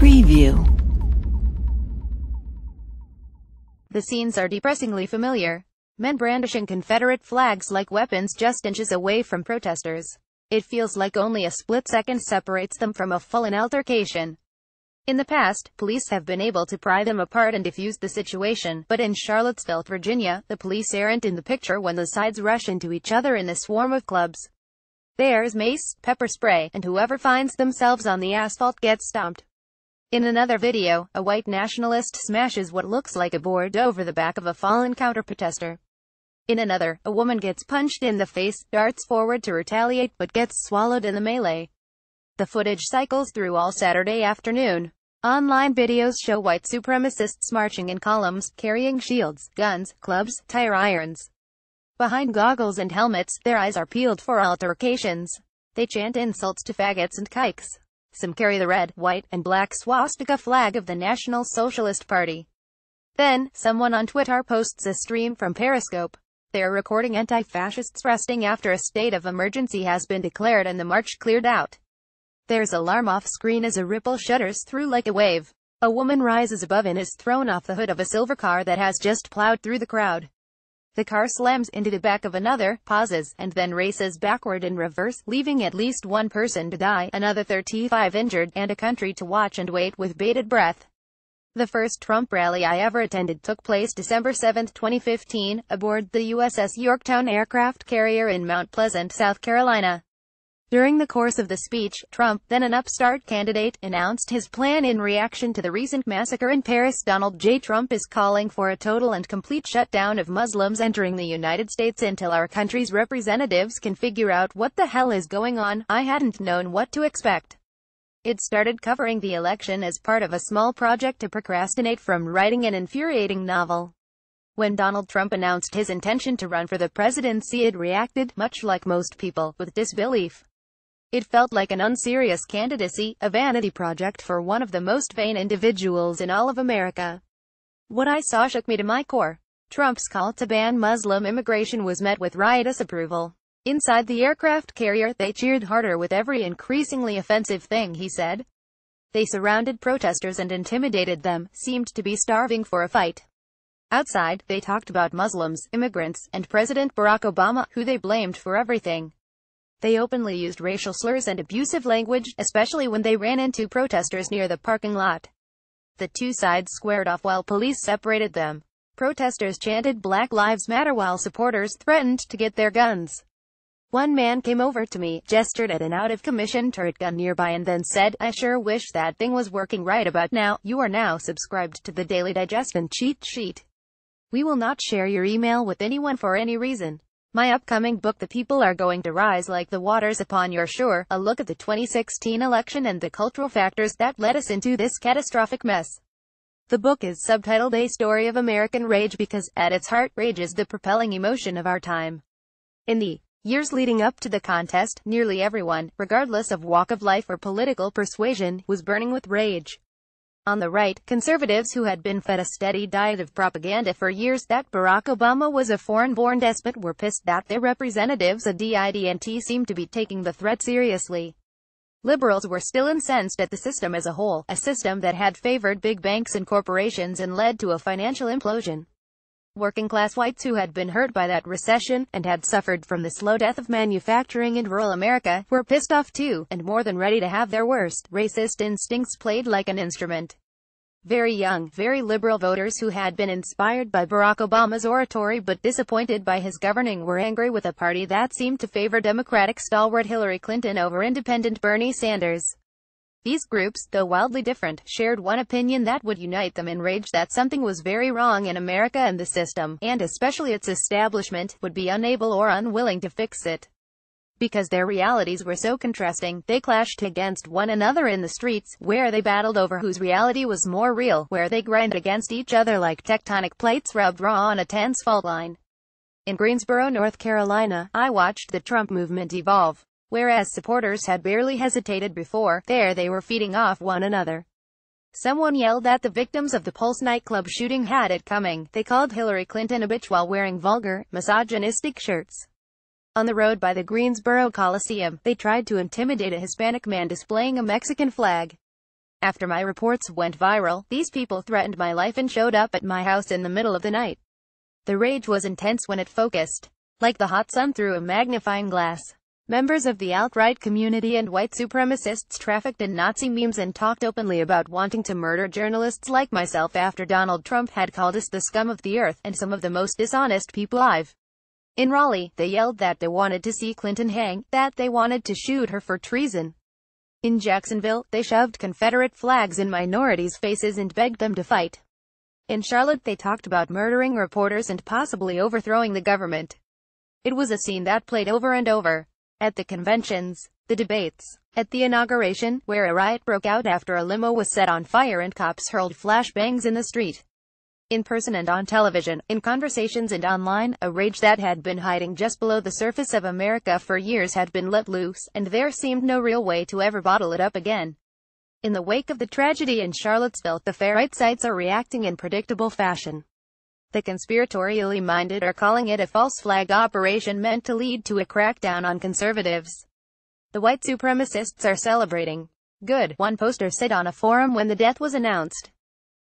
Preview. The scenes are depressingly familiar. Men brandishing Confederate flags like weapons just inches away from protesters. It feels like only a split second separates them from a full-on altercation. In the past, police have been able to pry them apart and defuse the situation, but in Charlottesville, Virginia, the police aren't in the picture when the sides rush into each other in a swarm of clubs. There's mace, pepper spray, and whoever finds themselves on the asphalt gets stomped. In another video, a white nationalist smashes what looks like a board over the back of a fallen counter-protester. In another, a woman gets punched in the face, darts forward to retaliate, but gets swallowed in the melee. The footage cycles through all Saturday afternoon. Online videos show white supremacists marching in columns, carrying shields, guns, clubs, tire irons. Behind goggles and helmets, their eyes are peeled for altercations. They chant insults to faggots and kikes. Some carry the red, white, and black swastika flag of the National Socialist Party. Then, someone on Twitter posts a stream from Periscope. They're recording anti-fascists resting after a state of emergency has been declared and the march cleared out. There's alarm off-screen as a ripple shudders through like a wave. A woman rises above and is thrown off the hood of a silver car that has just plowed through the crowd. The car slams into the back of another, pauses, and then races backward in reverse, leaving at least one person to die, another 35 injured, and a country to watch and wait with bated breath. The first Trump rally I ever attended took place December 7, 2015, aboard the USS Yorktown aircraft carrier in Mount Pleasant, South Carolina. During the course of the speech, Trump, then an upstart candidate, announced his plan in reaction to the recent massacre in Paris. Donald J. Trump is calling for a total and complete shutdown of Muslims entering the United States until our country's representatives can figure out what the hell is going on. I hadn't known what to expect. It started covering the election as part of a small project to procrastinate from writing an infuriating novel. When Donald Trump announced his intention to run for the presidency, it reacted, much like most people, with disbelief. It felt like an unserious candidacy, a vanity project for one of the most vain individuals in all of America. What I saw shook me to my core. Trump's call to ban Muslim immigration was met with riotous approval. Inside the aircraft carrier, they cheered harder with every increasingly offensive thing he said. They surrounded protesters and intimidated them, seemed to be starving for a fight. Outside, they talked about Muslims, immigrants, and President Barack Obama, who they blamed for everything. They openly used racial slurs and abusive language, especially when they ran into protesters near the parking lot. The two sides squared off while police separated them. Protesters chanted Black Lives Matter while supporters threatened to get their guns. One man came over to me, gestured at an out-of-commission turret gun nearby and then said, "I sure wish that thing was working right about now." You are now subscribed to the Daily Digest and Cheat Sheet. We will not share your email with anyone for any reason. My upcoming book, The People Are Going to Rise Like the Waters Upon Your Shore, a look at the 2016 election and the cultural factors that led us into this catastrophic mess. The book is subtitled A Story of American Rage because, at its heart, rage is the propelling emotion of our time. In the years leading up to the contest, nearly everyone, regardless of walk of life or political persuasion, was burning with rage. On the right, conservatives who had been fed a steady diet of propaganda for years that Barack Obama was a foreign-born despot were pissed that their representatives at didnt seemed to be taking the threat seriously. Liberals were still incensed at the system as a whole, a system that had favored big banks and corporations and led to a financial implosion. Working-class whites who had been hurt by that recession, and had suffered from the slow death of manufacturing in rural America, were pissed off too, and more than ready to have their worst racist instincts played like an instrument. Very young, very liberal voters who had been inspired by Barack Obama's oratory but disappointed by his governing were angry with a party that seemed to favor Democratic stalwart Hillary Clinton over independent Bernie Sanders. These groups, though wildly different, shared one opinion that would unite them in rage that something was very wrong in America and the system, and especially its establishment, would be unable or unwilling to fix it. Because their realities were so contrasting, they clashed against one another in the streets, where they battled over whose reality was more real, where they grinded against each other like tectonic plates rubbed raw on a tense fault line. In Greensboro, North Carolina, I watched the Trump movement evolve. Whereas supporters had barely hesitated before, there they were feeding off one another. Someone yelled that the victims of the Pulse nightclub shooting had it coming. They called Hillary Clinton a bitch while wearing vulgar, misogynistic shirts. On the road by the Greensboro Coliseum, they tried to intimidate a Hispanic man displaying a Mexican flag. After my reports went viral, these people threatened my life and showed up at my house in the middle of the night. The rage was intense when it focused, like the hot sun through a magnifying glass. Members of the alt-right community and white supremacists trafficked in Nazi memes and talked openly about wanting to murder journalists like myself after Donald Trump had called us the scum of the earth and some of the most dishonest people alive. In Raleigh, they yelled that they wanted to see Clinton hang, that they wanted to shoot her for treason. In Jacksonville, they shoved Confederate flags in minorities' faces and begged them to fight. In Charlotte, they talked about murdering reporters and possibly overthrowing the government. It was a scene that played over and over. At the conventions, the debates, at the inauguration, where a riot broke out after a limo was set on fire and cops hurled flashbangs in the street. In person and on television, in conversations and online, a rage that had been hiding just below the surface of America for years had been let loose, and there seemed no real way to ever bottle it up again. In the wake of the tragedy in Charlottesville, the far-right sites are reacting in predictable fashion. The conspiratorially minded are calling it a false flag operation meant to lead to a crackdown on conservatives. The white supremacists are celebrating. Good, one poster said on a forum when the death was announced.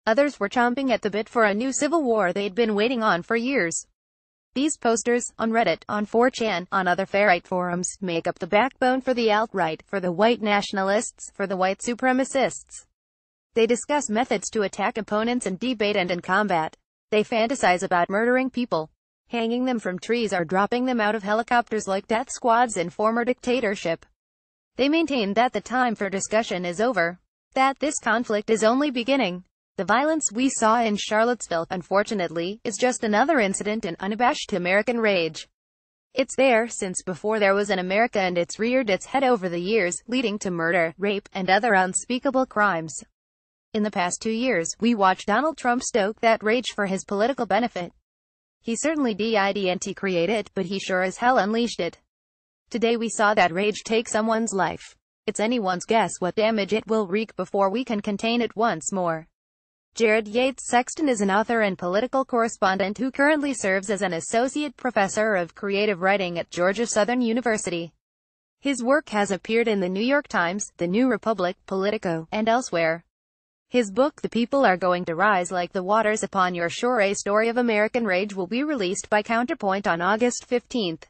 Others were chomping at the bit for a new civil war they'd been waiting on for years. These posters, on Reddit, on 4chan, on other far-right forums, make up the backbone for the alt-right, for the white nationalists, for the white supremacists. They discuss methods to attack opponents and debate and in combat. They fantasize about murdering people, hanging them from trees or dropping them out of helicopters like death squads in former dictatorship. They maintain that the time for discussion is over, that this conflict is only beginning. The violence we saw in Charlottesville, unfortunately, is just another incident in unabashed American rage. It's there since before there was an America, and it's reared its head over the years, leading to murder, rape, and other unspeakable crimes. In the past 2 years, we watched Donald Trump stoke that rage for his political benefit. He certainly didn't create it, but he sure as hell unleashed it. Today we saw that rage take someone's life. It's anyone's guess what damage it will wreak before we can contain it once more. Jared Yates Sexton is an author and political correspondent who currently serves as an associate professor of creative writing at Georgia Southern University. His work has appeared in the New York Times, The New Republic, Politico, and elsewhere. His book The People Are Going to Rise Like the Waters Upon Your Shore, A Story of American Rage, will be released by Counterpoint on August 15.